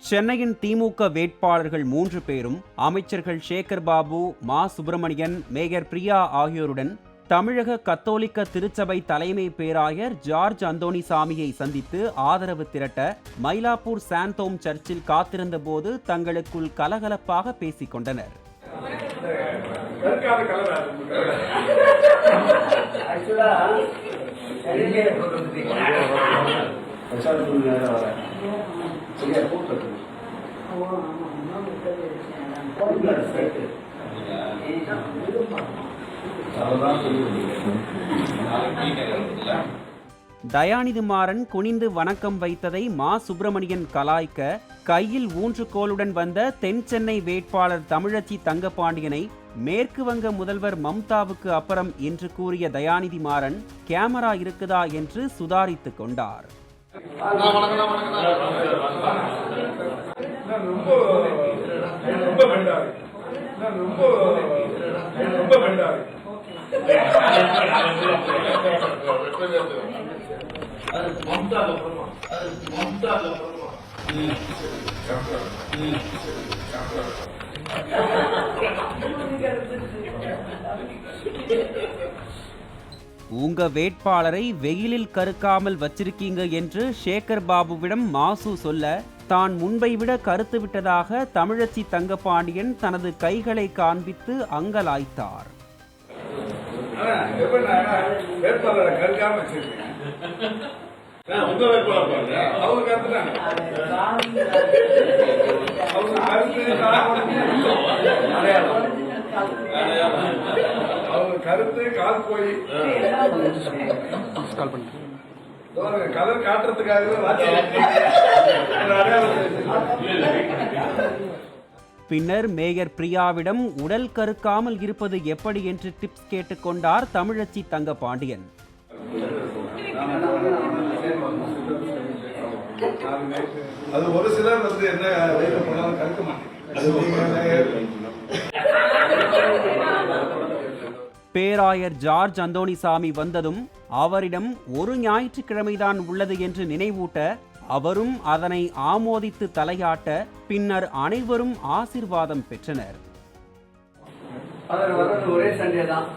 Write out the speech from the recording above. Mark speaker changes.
Speaker 1: சென்னையின் திமுக வேட்பாளர்கள் 3 பேரும் அமைச்சர்கள் சேகர் பாபு, மா. சுப்பிரமணியன், மேயர் பிரியா ஆகியோருடன் தமிழக கத்தோலிக்க திருச்சபை தலைமை பேராயர் ஜார்ஜ் அந்தோணிசாமியை சந்தித்து ஆதரவு திரட்ட மயிலாப்பூர் சாந்தோம் சர்ச்சில் காத்திருந்த போது தங்களுக்குள் கலகலப்பாக பேசிக் கொண்டனர். தயாநிதி மாறன் குனிந்து வணக்கம் வைத்ததை மா. சுப்பிரமணியன் கலாய்க்க, கையில் ஊன்றுகோலுடன் வந்த தென் சென்னை வேட்பாளர் தமிழச்சி தங்கபாண்டியனை மேற்கு வங்க முதல்வர் மம்தாவுக்கு அப்புறம் என்று கூறிய தயாநிதி மாறன் கேமரா இருக்குதா என்று சுதாரித்துக் கொண்டார். உங்க வேட்பாளரை வெயிலில் கருக்காமல் வச்சிருக்கீங்க என்று சேகர் பாபுவிடம் மாசு சொல்ல, தான் முன்பை விட கருத்து விட்டதாக தமிழச்சி தங்கபாண்டியன் தனது கைகளை காண்பித்து அங்கலாய்த்தார்.
Speaker 2: கருத்து கால் போய் கலர் காட்டுறதுக்காக.
Speaker 1: பின்னர் மேயர் பிரியாவிடம் உடல் கருக்காமல் இருப்பது எப்படி என்று டிப்ஸ் கேட்டுக்கொண்டார் தமிழச்சி தங்கபாண்டியன்.
Speaker 2: அது ஒரு சிலர் என்ன கருக்க மாட்டேன்.
Speaker 1: பேராயர் ஜார்ஜ் அந்தோணிசாமி வந்ததும் அவரிடம் ஒரு ஞாயிற்றுக்கிழமைதான் உள்ளது என்று நினைவூட்ட, அவரும் அதனை ஆமோதித்து தலையாட்ட, பின்னர் அனைவரும் ஆசீர்வாதம் பெற்றனர்.
Speaker 3: ஒரே சண்டே தான்.